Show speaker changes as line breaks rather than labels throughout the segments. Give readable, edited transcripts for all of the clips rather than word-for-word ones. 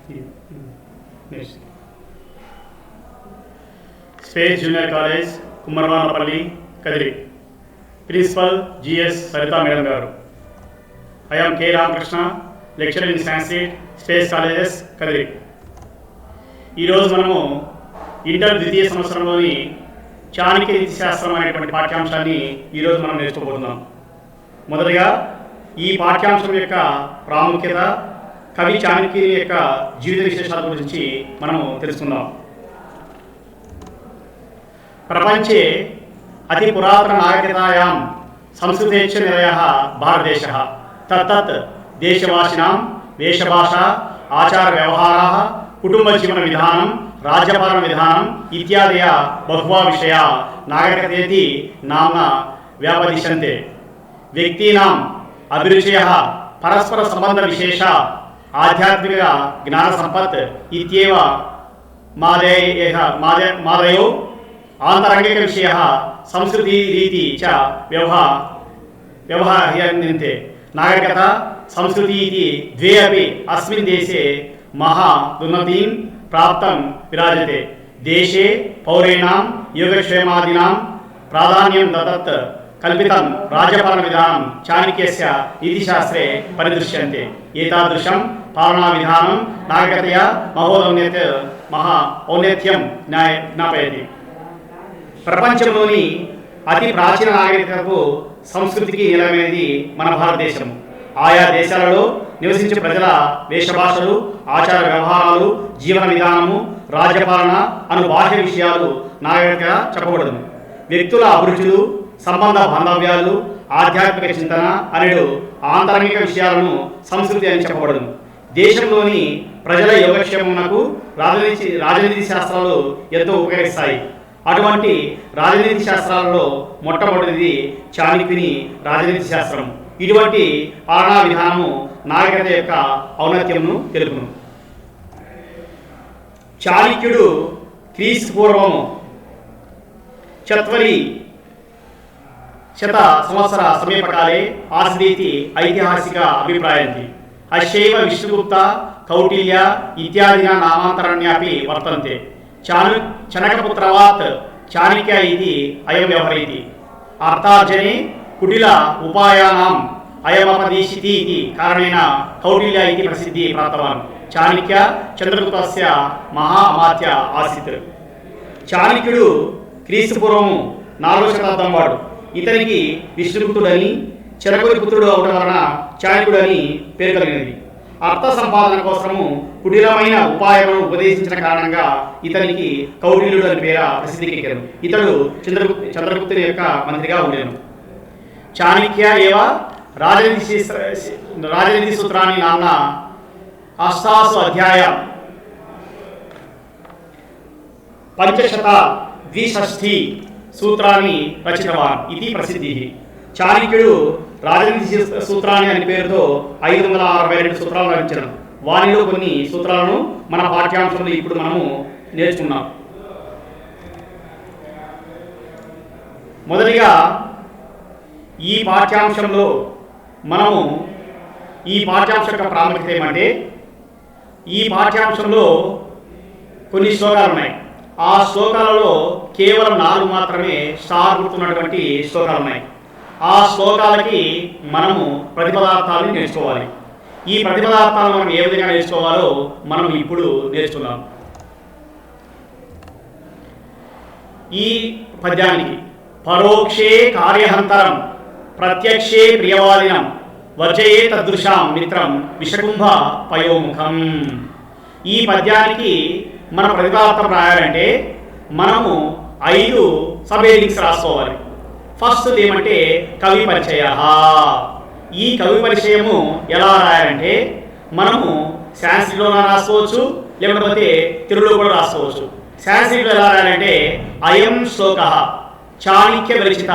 Next space junior college Kummaravanapalli Kadiri principal GS Saritha madam గారు. I am K Ramakrishna, lecturer in Sanskrit, space colleges Kadiri. ఈరోజు మనము inter ద్వితీయ సంవత్సరంలోని చాణక్య నీతి శాస్త్రం అనేటువంటి పాఠ్యాంశాన్ని ఈరోజు మనం నేర్చుకోబోతున్నాం. మొదటగా ఈ పాఠ్యాంశం యొక్క ప్రాముఖ్యత, కవి చాణక్యుని యొక్క జీవిత విశేషాల గురించి మనము తెలుసుకుందాం. ప్రపంచే అతి పురాతన నాగరికతాయాం సంస్కృతేచ్చ నిలయః భారతదేశः. తత్తత్ దేశవాసినాం వేషభాష ఆచార వ్యవహారాः కుటుంబ జీవన విధానం రాజ్యపాలన విధానం ఇత్యాదయ బహువా విషయా నాగరికతేతి నామ్నా వ్యాపదిశంతే. వ్యక్తీనాం అభిరుచయః పరస్పర సంబంధ విశేష ఆధ్యాత్మిక జ్ఞాన సంపత్ ఇత్యేవ మాదయో ఆంతరంగిక విషయः సంస్కృతి రీతి చ వ్యవహర్యంతే. నాగరికత సంస్కృతి ఇది ద్వే అపి అస్మిన్ దేశే మహాదున్నతిం ప్రాప్తం విరాజతే. దేశే పౌరేణాం యోగక్షేమాదీనాం ప్రాధాన్యం దత్తత్ కల్పితం రాజ్యపాలన విధానం చాణక్యస్య నీతిశాస్త్రే పరిదృశ్యంతే. ఏతాదృశం పాలనా విధానం నాగరికతయా మహా ఔన్నత్యం జ్ఞాపయతి. ప్రపంచంలోని అతి ప్రాచీన నాగరికతకు సంస్కృతికి నిలమైనది మన భారతదేశం. ఆయా దేశాలలో నివసించే ప్రజల వేషభాషలు ఆచార వ్యవహారాలు జీవన విధానము రాజ్యపాలన అను బాహ్య విషయాలు నాగరికత చెప్పబడదు. వ్యక్తుల అభిరుచులు సంబంధ బాంధవ్యాలు ఆధ్యాత్మిక చింతన అనేడు ఆంతరంగిక విషయాలను సంస్కృతి అని చెప్పబడదు. దేశంలోని ప్రజల యోగక్షేమమునకు రాజనీతి శాస్త్రాలు ఎంతో ఉపకరిస్తాయి. అటువంటి రాజనీతి శాస్త్రాలలో మొట్టమొదటిది చాణక్యుని రాజనీతి శాస్త్రం. ఇటువంటి పాలనా విధానము నాగరికత యొక్క ఔన్నత్యమును తెలుపును. చాణక్యుడు క్రీస్తు పూర్వము 4 శత సంవత్సర సమీపకాలే ఆసీదితి ఐతిహాసిక అభిప్రాయంతి. అశైవ విష్ణుగుప్త కౌటిల్య ఇత్యాదిన నామాంతరణ్యాపి వర్తంతే. చనకపుత్రవాత్ చాణక్య ఇది అయం వ్యవహరతి. అర్థార్జనే కుటిల ఉపాయానాం అయమపదిశితి ఇది కారణేన కౌటిల్య ఇది ప్రసిద్ధి ప్రాప్తవాన్. చాణక్య చంద్రగుప్తస్య మహా అమాత్య ఆసీత్. చాణక్యుడు క్రీస్తు పూర్వము 4వ శతాబ్దం వాడు. ఇతనికి విష్ణుగుప్తుడని చనకుడి పుత్రుడు అవడం వలన చాణక్యుడు అని పేరు కలిగినది. అర్థ సంపాదన కోసము కుటిలమైన ఉపాయములను ఉపదేశించిన కారణంగా ఇతనికి కౌటిల్యుడు అని పేర ప్రసిద్ధికెక్కారు. ఇతడు చంద్రగుప్తుని యొక్క మంత్రిగా ఉండేను. చాణక్య ఏవ రాజనీతి సూత్రాన్ని నామ్న అష్టాసు అధ్యాయ 562 సూత్రాన్ని రచితవాన్ ఇది ప్రసిద్ధి. చాణక్యుడు రాజనీతి సూత్రాన్ని అనే పేరుతో 562 సూత్రాలు రచించారు. వారిలో కొన్ని సూత్రాలను మన పాఠ్యాంశంలో ఇప్పుడు మనము నేర్చుకున్నాం. మొదటిగా ఈ పాఠ్యాంశంలో మనము ఈ పాఠ్యాంశం యొక్క ప్రాముఖ్యత ఏమంటే, ఈ పాఠ్యాంశంలో కొన్ని శ్లోకాలు ఉన్నాయి. ఆ శ్లోకాలలో కేవలం 4 మాత్రమే స్టార్ గుర్తున్నటువంటి శ్లోకాలు ఉన్నాయి. ఆ శ్లోకాలకి మనము ప్రతిపదార్థాలను నేర్చుకోవాలి. ఈ ప్రతిపదార్థాలను మనం ఏ విధంగా నేర్చుకోవాలో మనం ఇప్పుడు నేర్చుకున్నాం. ఈ పద్యానికి పరోక్షే కార్యహంతరం ప్రత్యక్షే ప్రియవాదినం వర్జయే తదృశాం మిత్రం విషకుంభ పయోముఖం. ఈ పద్యానికి మన ప్రతిపదార్థం రాయాలంటే మనము 5 సబ్ హెడ్డింగ్స్ రాసుకోవాలి. ఫస్ట్ ఏమంటే కవి పరిచయ. ఈ కవి పరిచయము ఎలా రాయాలంటే మనము సాంస్క్రిట్లో రాసుకోవచ్చు, లేకపోతే తెలుగులో కూడా రాసుకోవచ్చు. సాంస్క్రిట్లో ఎలా రాయాలంటే అయం శ్లోక చాణక్య విరచిత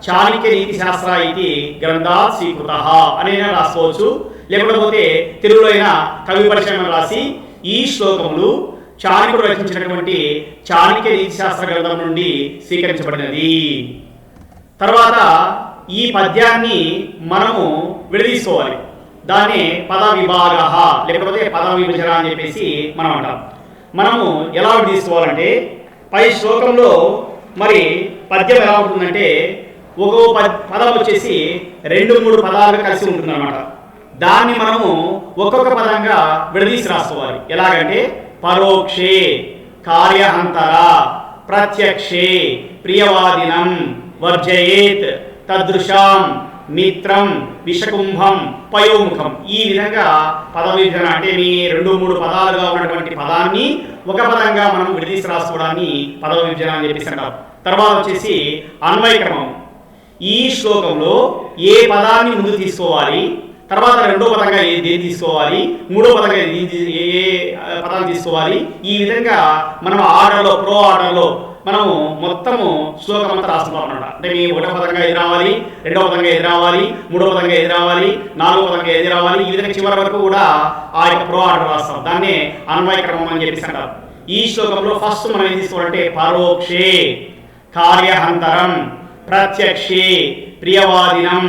చాణక్య నీతి శాస్త్ర ఇది గ్రంథాత్ స్వీకృత అనేది రాసుకోవచ్చు. లేకపోతే తెలుగులో అయినా కవి పరిచయం రాసి ఈ శ్లోకములు చాణక్యుడు రచించినటువంటి చాణక్య నీతి శాస్త్ర గ్రంథం నుండి స్వీకరించబడినది. తర్వాత ఈ పద్యాన్ని మనము విడదీసుకోవాలి. దాన్ని పద విభాగ లేకపోతే పద విభజన అని చెప్పేసి మనం అంటాం. మనము ఎలా తీసుకోవాలంటే పై శ్లోకంలో మరి పద్యం ఎలా ఉంటుందంటే ఒక్కో పదం వచ్చేసి 2-3 పదాలుగా కలిసి ఉంటుందన్నమాట. దాన్ని మనము ఒక్కొక్క పదంగా విడదీసి రాసుకోవాలి. ఎలాగంటే పరోక్షే కార్యహంతర ప్రత్యక్షే ప్రియవాదినం వర్జయేత్ తదృశాం మిత్రం విషకుంభం పయోముఖం. ఈ విధంగా పద విభజన అంటే మీ 2-3 పదాలుగా ఉన్నటువంటి పదాన్ని ఒక పదంగా మనం విడదీసి రాసుకోవడాన్ని పద విభజన అని చెప్పేసి అంటాం. తర్వాత వచ్చేసి అన్వయక్రమం. ఈ శ్లోకంలో ఏ పదాన్ని ముందు తీసుకోవాలి, తర్వాత రెండో పదంగా దేన్ని తీసుకోవాలి, మూడో పదంగా ఏ పదాన్ని తీసుకోవాలి, ఈ విధంగా మనం ఆర్డర్లో ప్రో ఆర్డర్లో మనము మొత్తము శ్లోకం అంతా రాస్తున్నాం అన్నమాట. అంటే మీ ఒకటో పదంగా ఎది రావాలి, రెండవ పదంగా ఎది రావాలి, మూడో పదంగా ఎది రావాలి, నాలుగో పదంగా ఎది రావాలి, ఈ విధంగా చివరి వరకు కూడా ఆ యొక్క ప్రో ఆర్డర్ రాస్తాం. దాన్నే అన్వయక్రమం అని చెప్పేసి అంటారు. ఈ శ్లోకంలో ఫస్ట్ మనం ఏం తీసుకోవాలంటే పరోక్షే కార్యహంతరం ప్రత్యక్షే ప్రియవాదినం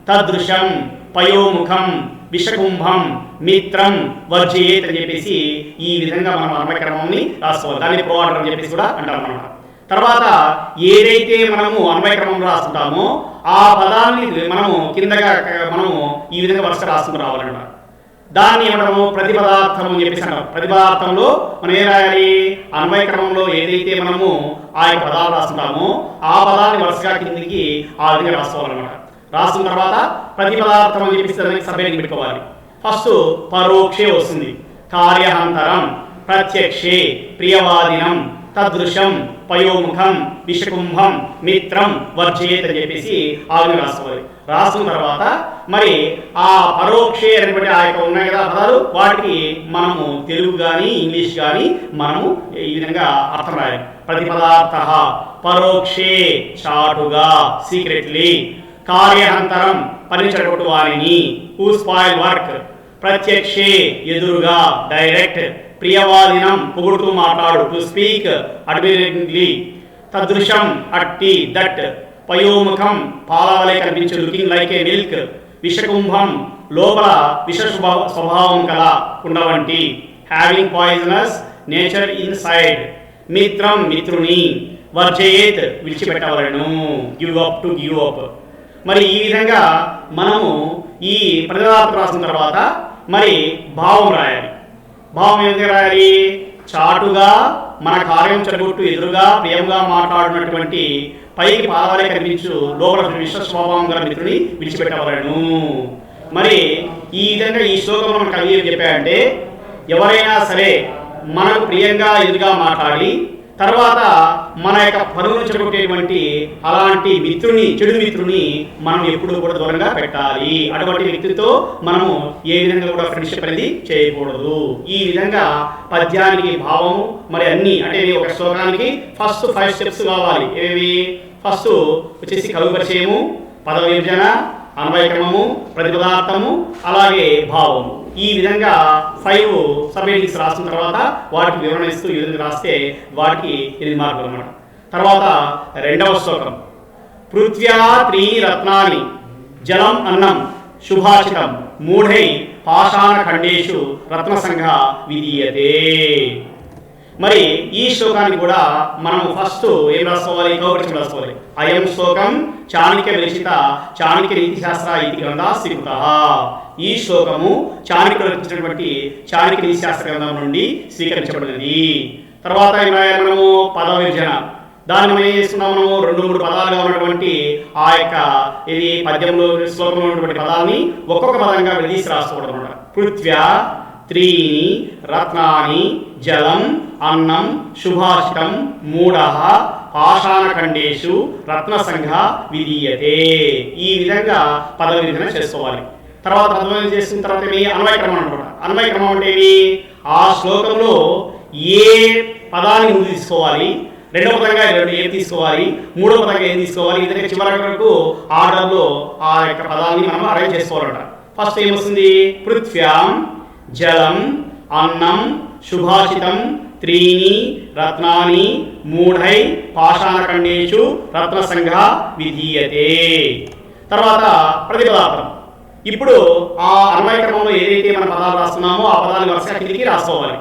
తదృశం పయోముఖం విషకుంభం మిత్రం వర్జయేత్ అని చెప్పేసి ఈ విధంగా మనం అన్వయక్రమాన్ని రాసుకోవాలి. దాన్ని ప్రో ఆర్డర్ అని చెప్పేసి కూడా అంటాం అన్నమాట. తర్వాత ఏదైతే మనము అన్వయక్రమంలో రాస్తుంటామో ఆ పదాన్ని మనము కిందగా మనము ఈ విధంగా వరుస రాసుకుని రావాలన్నమాట. దాన్ని ఏమంటాము ప్రతిపదార్థం అని చెప్పేసి అంటాం. ప్రతిపదార్థంలో మనం ఏం రాయాలి, అన్వయక్రమంలో ఏదైతే మనము ఆ యొక్క పదాలు రాస్తుంటామో ఆ పదాన్ని వరుసగా కిందికి ఆ విధంగా రాసుకోవాలన్నమాట. రాసిన తర్వాత ప్రతిపదార్థం అని చెప్పేసి దానికి సబ్హెడింగ్ పెట్టుకోవాలి. ఫస్ట్ పరోక్షే వస్తుంది, కార్యహంతరం ప్రత్యక్షే ప్రియవాదినం తదృశం పయోముఖం విషకుంభం మిత్రం వర్జయేత్ అని చెప్పేసి ఆ విధంగా రాసుకోవాలి. రాసిన తర్వాత మరి ఆ పరోక్షే అనేటువంటి ఆ యొక్క ఉన్నాయి కదా పదాలు, వాటికి మనము తెలుగు కానీ ఇంగ్లీష్ కానీ మనము ఈ విధంగా అర్థం రాయాలి. ప్రతిపదార్థ పరోక్షే చాటుగా సీక్రెట్లీ, కార్యహంతరం పని చెడగొట్టు వారిని హూ స్పాయిల్ వర్క్, ప్రత్యక్షే ఎదురుగా డైరెక్ట్, ప్రియవాదినం పొగుడుతూ మాట్లాడు టు స్పీక్ అడ్మిరేటింగ్లీ, తదృశం అట్టి దట్, పయోముఖం పాలవలే కనిపించు లుకింగ్ లైక్ ఏ మిల్క్, విషకుంభం లోపల విష స్వభావం కల కుండ వంటి, having poisonous nature inside, మిత్రం మిత్రుని, వర్జయేత్ విడిచిపెట్టవలను, give up to give up. మరి ఈ విధంగా మనము ఈ ప్రతిపదార్థం రాసిన తర్వాత మరి భావం రాయాలి. భావం ఏం రాయాలి, చాటుగా మన కార్యం చెడగొట్టు ఎదురుగా ప్రేమగా మాట్లాడినటువంటి పైకి పాలవలే కనిపించు లోపల విశ్వ స్వభావం గల మిత్రుని విడిచిపెట్టవలను. మరి ఈ విధంగా ఈ శ్లోకంలో మన కవి ఏం చెప్పాయంటే ఎవరైనా సరే మనకు ప్రియంగా ఎదురుగా మాట్లాడి తర్వాత మన యొక్క పనులను చెడగొట్టేటువంటి అలాంటి మిత్రుని చెడు మిత్రుని మనం ఎప్పుడు కూడా దూరంగా పెట్టాలి. అటువంటి వ్యక్తితో మనము ఏ విధంగా కూడా ఫ్రెండ్షిప్ అనేది చేయకూడదు. ఈ విధంగా పద్యానికి భావము మరి అన్ని అంటే ఒక శ్లోకానికి ఫస్ట్ 5 స్టెప్స్ కావాలి. ఏవి, ఫస్ట్ వచ్చేసి కవి పరిచయము, పద విభజన, అన్వయక్రమము, ప్రతిపదార్థము, అలాగే భావము. ఈ విధంగా 5 సబ్హెడింగ్స్ రాసిన తర్వాత వాటికి వివరణ ఇస్తూ ఈ విధంగా రాస్తే వాటికి 8 మార్కులు అన్నమాట. తర్వాత రెండవ శ్లోకం, పృథ్వ్యా 3 రత్నాని జలం అన్నం శుభాషితం మూఢై పాషాణ ఖండేషు రత్నసంఘ విధీయతే. మరి ఈ శ్లోకానికి కూడా మనం ఫస్ట్ ఏం రాసుకోవాలి, కౌపరిచయం రాసుకోవాలి. అయం శ్లోకం చాణక్య విరచిత చాణక్య నీతిశాస్త్ర ఇది గ్రంథ స్వీకృత. ఈ శ్లోకము చాణక్యుడు రచించినటువంటి చాణక్య నీతిశాస్త్ర గ్రంథం నుండి స్వీకరించబడినది. తర్వాత మనము పద విభజన, దాన్ని మనం ఏం చేస్తున్నాం, మనము 2-3 పదాలుగా ఉన్నటువంటి ఆ యొక్క ఇది పద్యంలో శ్లోకంలో ఉన్నటువంటి పదాలని ఒక్కొక్క పదంగా విడదీసి రాసుకోవడం అనమాట. పృథ్వ్యా 3 రత్నాని జలం అన్నం శుభాషితం మూఢః పాషాణఖండేషు రత్నసంఘ విధీయతే. ఈ విధంగా పద విభజన చేసుకోవాలి. తర్వాత పద విభజన చేసిన తర్వాత మీ అన్వయక్రమం అనమాట. అన్వయక్రమం అంటే ఆ శ్లోకంలో ఏ పదాన్ని ముందు తీసుకోవాలి, రెండవ పదంగా ఏం తీసుకోవాలి, మూడవ పదంగా ఏం తీసుకోవాలి, ఇదే చివరి వరకు ఆర్డర్లో ఆ యొక్క పదాన్ని మనం అరేంజ్ చేసుకోవాలన్నమాట. ఫస్ట్ ఏమొస్తుంది, పృథ్వ్యాం జలం అన్నం శుభాషితం 3 రత్నాని మూఢై పాషాణఖండేషు రత్నసంఘ విధీయతే. తర్వాత ప్రతిపదార్థం, ఇప్పుడు ఆ అన్వయ క్రమంలో ఏదైతే మన పదాలు రాస్తున్నామో ఆ పదాలు వరుసగా కిందికి రాసుకోవాలి.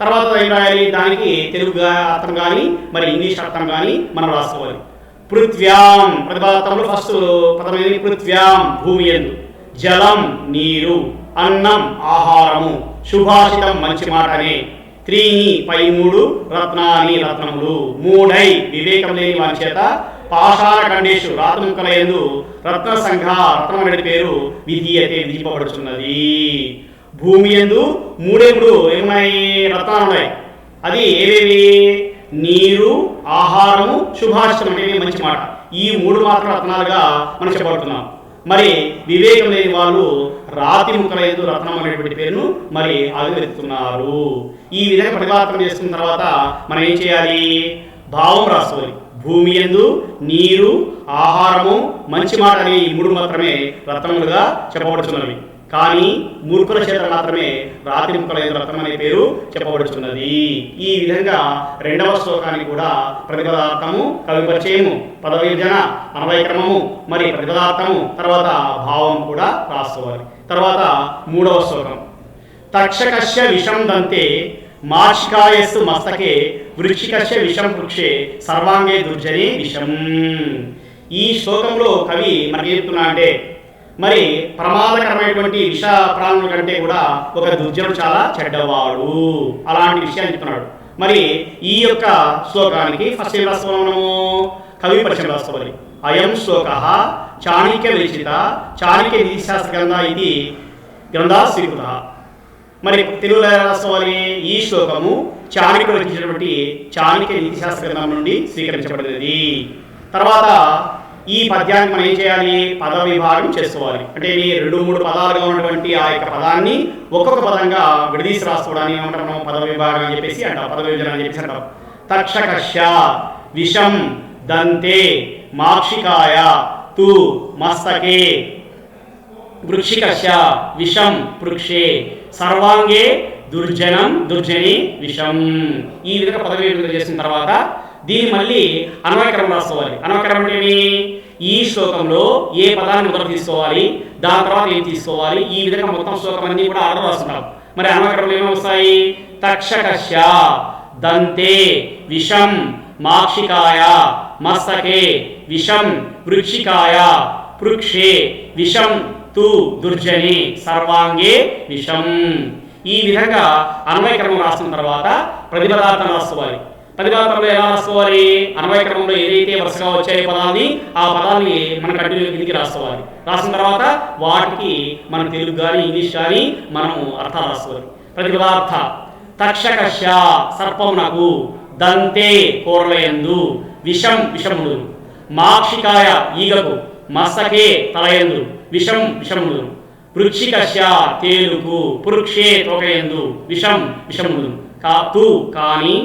తర్వాత ఏం రాయాలి, దానికి తెలుగు అర్థం కానీ మరి ఇంగ్లీష్ అర్థం కానీ మనం రాసుకోవాలి. పృథ్వ్యాం ప్రతిపాదకంలో ఫస్ట్ పదం ఏది, పృథ్వ్యాం భూమి యందు, జలం నీరు, అన్నం ఆహారము, సుభాషితం మంచి మాటనే, త్రీని పై మూడు, రత్నాని రత్నములు, మూడై వివేకం లేని వారి చేత, పాషాణ ఖండేషు రాతముకల యందు, రత్న సంఘ రత్నం అనే పేరు విధీయతే విధింపబడుచున్నది. భూమి యందు మూడే మూడు ఏమున్నాయి, రత్నాలు ఉన్నాయి. అది ఏవేవి, నీరు, ఆహారము, సుభాషితం అంటే మంచి మాట. ఈ మూడు మాత్రం రత్నాలుగా మనం చెప్పబడుతున్నాం. మరి వివేకం లేని వాళ్ళు రాతి ముక్కల యందు రత్నం అనేటువంటి పేరును మరి అభివృతున్నారు. ఈ విధంగా ప్రతిపాదన చేసుకున్న తర్వాత మనం ఏం చేయాలి, భావం రాసుకోవాలి. భూమి యందు నీరు, ఆహారము, మంచి మాట అనే ఈ మూడు మాత్రమే రత్నములుగా చెప్పబడుతున్నవి. కానీ మూర్ఖుల చేత మాత్రమే రాతి ముక్కల యందు రత్నం అనే పేరు చెప్పబడుతున్నది. ఈ విధంగా రెండవ శ్లోకానికి కూడా ప్రతిపదార్థము, కవి పరిచయము, పదవిభజన, అన్వయ క్రమము, మరి ప్రతిపదార్థము, తర్వాత భావం కూడా రాసుకోవాలి. తర్వాత మూడవ శ్లోకం, తక్షకస్య విషం దంతే మార్షికాయస్సు మస్తకే వృక్షికస్య విషం వృక్షే సర్వాంగే దుర్జనే విషం. ఈ శ్లోకంలో కవి మనకి చెప్తున్నా అంటే మరి ప్రమాదకరమైనటువంటి విష ప్రాణుల కంటే కూడా ఒక దుర్జనుడు చాలా చెడ్డవాడు, అలాంటి విషయాన్ని చెప్తున్నాడు. మరి ఈ యొక్క శ్లోకానికి ఫస్ట్ ఏం రాసుకోవాలి, కవి పరిచయం రాసుకోవాలి. అయం శ్లోక చాణక్య విరచిత చాణక్య నీతిశాస్త్ర గ్రంథ ఇది గ్రంథ స్వీకృత. మరి తెలుగులో రాసుకోవాలి, ఈ శ్లోకము చాణక్యుడు రచించినటువంటి చాణక్య నీతిశాస్త్ర గ్రంథం నుండి స్వీకరించబడినది. తర్వాత ఈ పద్యాన్ని మనం ఏం చేయాలి, పద విభాగం చేసుకోవాలి. అంటే రెండు మూడు పదాలుగా ఉన్నటువంటి ఆ యొక్క పదాన్ని ఒక్కొక్క పదంగా విడదీసి రాసుకోవడానికి ఏమంటాం, పద విభాగం అని చెప్పేసి అంటాం, పద విభజన అని చెప్పేసి అంటాం. తక్షకస్య విషం దంతే మాక్షికాయ తు మస్తకే వృక్షికస్య విషం వృక్షే సర్వాంగే దుర్జనం దుర్జని విషం. ఈ విధంగా పద విభజన చేసిన తర్వాత దీన్ని మళ్ళీ అన్వయక్రమం రాసుకోవాలి. అన్వయక్రమం అంటే ఈ శ్లోకంలో ఏ పదాన్ని మొదలు తీసుకోవాలి, దాని తర్వాత ఏం తీసుకోవాలి, ఈ విధంగా మొత్తం శ్లోకం అన్ని కూడా ఆర్డర్ రాస్తున్నాం. మరి అన్వయక్రమంలో ఏమేమి వస్తాయి, తక్షకస్య దంతే విషం మాక్షికాయ మస్తకే విషం వృక్షికాయ పృక్షే విషం తు దుర్జని సర్వాంగే విషం. ఈ విధంగా అన్వయక్రమం రాసిన తర్వాత ప్రతిపదార్థం రాసుకోవాలి. ప్రతిపాదనలో ఎలా రాసుకోవాలి, అన్వయ క్రమంలో ఏదైతే వరుసగా వచ్చే పదాన్ని ఆ పదాన్ని మనం కంటిన్యూ కిందికి రాసుకోవాలి. రాసిన తర్వాత వాటికి మనం తెలుగు కానీ ఇంగ్లీష్ కానీ మనము అర్థాలు రాసుకోవాలి. ప్రతిపదార్థ తక్షకస్య సర్పమునకు, దంతే కోరలయందు, విషం విషముడు, మాక్షికాయ ఈగకు, మస్తకే తలయందు, విషం విషముడు, వృక్షికస్య తేలుకు, పురుక్షే తోకయందు, విషం విషముడు, తు కానీ,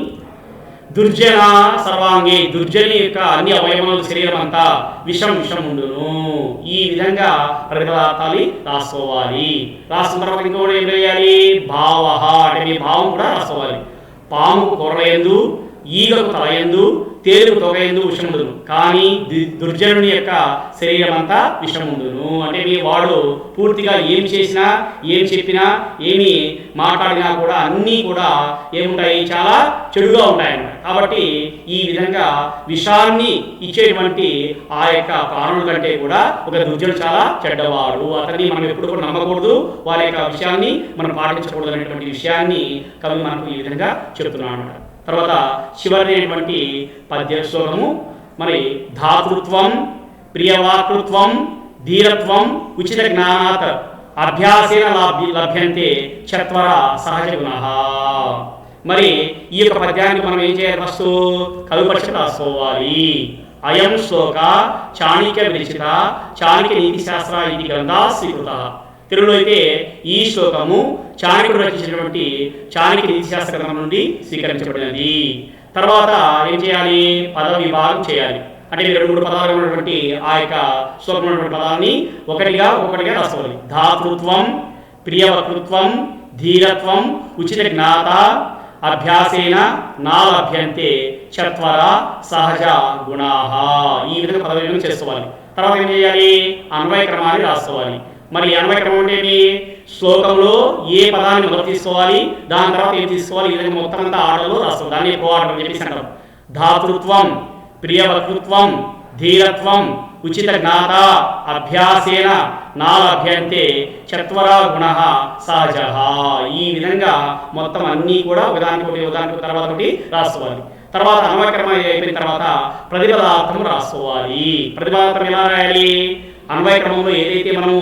దుర్జన సర్వాంగి దుర్జని యొక్క అన్ని అవయవాల శరీరం అంతా విషం విషం ఉండును. ఈ విధంగా ప్రతిపదార్థాలు రాసుకోవాలి. రాసిన తర్వాత ఇంకోటి ఏం చేయాలి, భావ అంటే మీ భావం కూడా రాసుకోవాలి. పాముకు కొరలయందు, ఈగకు తలయందు, తేలుకు తొగయందు విషముండును, కానీ దుర్జనుని యొక్క శరీరం అంతా విషముండును. అంటే మీ వాడు పూర్తిగా ఏం చేసినా, ఏం చెప్పినా, ఏమి మాట్లాడినా కూడా అన్నీ కూడా ఏముంటాయి, చాలా చెడుగా ఉంటాయన్నమాట. కాబట్టి ఈ విధంగా విషాన్ని ఇచ్చేటువంటి ఆ యొక్క ప్రాణుల కంటే కూడా ఒక దుర్జనుడు చాలా చెడ్డవాడు, అతన్ని మనం ఎప్పుడు కూడా నమ్మకూడదు, వారి యొక్క విషయాన్ని మనం పాటించకూడదు అనేటువంటి విషయాన్ని కవి మనకు ఈ విధంగా చెబుతున్నాడు అన్నమాట. తర్వాత చివరినటువంటి పద్య శ్లోకము, మరి ధాతృత్వం ప్రియవాకృత్వం ధీరత్వం ఉచిత జ్ఞానాత్ అభ్యాసేన లభ్యంతే చత్వర సహజ గుణః. మరి ఈ యొక్క పద్యాన్ని మనం ఏం చేయాలి, ఫస్ట్ కవి పరిచయం రాసుకోవాలి. అయం శ్లోక చాణక్య విరచిత చాణక్య నీతిశాస్త్ర ఇది గ్రంథ స్వీకృత. తెలుగులో అయితే ఈ శ్లోకము చాణక్యుడు రచించినటువంటి చాణక్య నీతిశాస్త్ర గ్రంథం నుండి స్వీకరించబడినది. తర్వాత ఏం చేయాలి, పద విభాగం చేయాలి. అంటే రెండు మూడు పదాలు ఉన్నటువంటి ఆ యొక్క శ్లోకం ఉన్నటువంటి పదాన్ని ఒక్కొక్కటిగా రాసుకోవాలి. ధాతృత్వం ప్రియవకృత్వం ధీరత్వం ఉచిత జ్ఞాత అభ్యాసేన నా లభ్యంతే చత్వర సహజ గుణాః. ఈ విధంగా పద విభాగం చేసుకోవాలి. తర్వాత ఏం చేయాలి, అన్వయ క్రమాన్ని రాసుకోవాలి. మరి అన్వయ క్రమం అంటే ఏంటి? శ్లోకంలో ఏ పదాన్ని మొదలు తీసుకోవాలి, దాని తర్వాత ఏం తీసుకోవాలి, ఈ విధంగా మొత్తం అంతా ఆర్డర్లో రాస్తాం. దాన్ని ఎక్కువ ఆర్డర్ అని చెప్పేసి అంటారు. ధాతృత్వం, ప్రియవక్తృత్వం, ధీరత్వం, ఉచిత జ్ఞాత, అభ్యాసేన నాలభ్యంతే చత్వరా గుణ సహజ. ఈ విధంగా మొత్తం అన్నీ కూడా ఉదాహరణకు తర్వాత ఒకటి రాసుకోవాలి. తర్వాత అన్వయక్రమం అయిపోయిన తర్వాత ప్రతిపదార్థం రాసుకోవాలి. ప్రతిపదార్థం ఎలా రాయాలి? అన్వయ క్రమంలో ఏదైతే మనము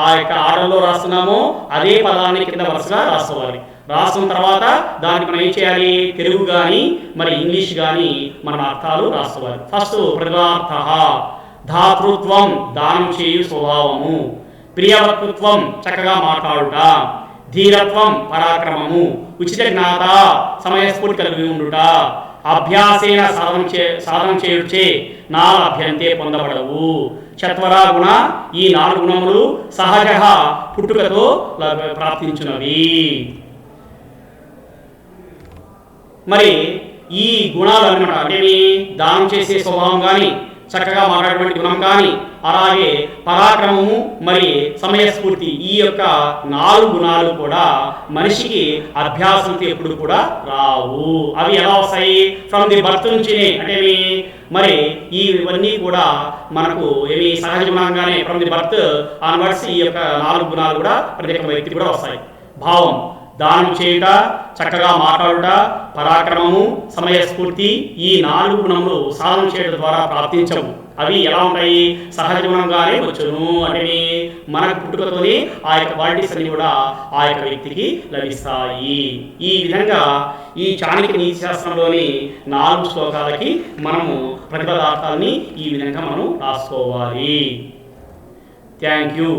ఆ యొక్క ఆర్డర్లో రాస్తున్నామో అదే పదాన్ని కింద వరుసగా రాసుకోవాలి. రాసిన తర్వాత దానికి మనం ఏం చేయాలి? తెలుగు కానీ మరి ఇంగ్లీష్ కానీ మనం అర్థాలు రాసుకోవాలి. ఫస్ట్ ప్రతిపదార్థ ధాతృత్వం, దానం చేయు స్వభావము, ప్రియవక్తృత్వం, చక్కగా మాట్లాడుట, ధీరత్వం, పరాక్రమము, ఉచిత జ్ఞాత, సమయస్ఫూర్తి కలిగి ఉండుట, అభ్యాసేన సాధన చేయుచే నా లభ్యంతే పొందబడవు, చత్వరా గుణ, ఈ 4 గుణములు సహజ పుట్టుకతో ప్రాప్తించున్నవి. మరి ఈ గుణాలు అన్నమాట అంటే దానం చేసే స్వభావం కానీ, చక్కగా మాట్లాడేటువంటి గుణం కానీ, అలాగే పరాక్రమము మరి సమయస్ఫూర్తి, ఈ యొక్క 4 గుణాలు కూడా మనిషికి అభ్యాసంతో ఎప్పుడు కూడా రావు. అవి ఎలా వస్తాయి? ఫ్రమ్ ది బర్త్ నుంచినే. అంటే మరి ఇవన్నీ కూడా మనకు ఏమి సహజ గుణంగానే ఫ్రమ్ ది బర్త్ ఆన్వర్డ్స్ ఈ యొక్క 4 గుణాలు కూడా ప్రతి ఒక్క వ్యక్తి కూడా వస్తాయి. భావం, దానం చేయుట, చక్కగా మాట్లాడుట, పరాక్రమము, సమయస్ఫూర్తి, ఈ 4 గుణములు సాధన చేయడం ద్వారా ప్రాప్తించవు. అవి ఎలా ఉంటాయి? సహజ గుణంగానే వచ్చును. అంటే మనకు పుట్టుకతోనే ఆ యొక్క క్వాలిటీస్ అన్ని కూడా ఆ యొక్క వ్యక్తికి లభిస్తాయి. ఈ విధంగా ఈ చాణక్య నీతి శాస్త్రంలోని 4 శ్లోకాలకి మనము ప్రతిపదార్థాన్ని ఈ విధంగా మనం రాసుకోవాలి. Thank you.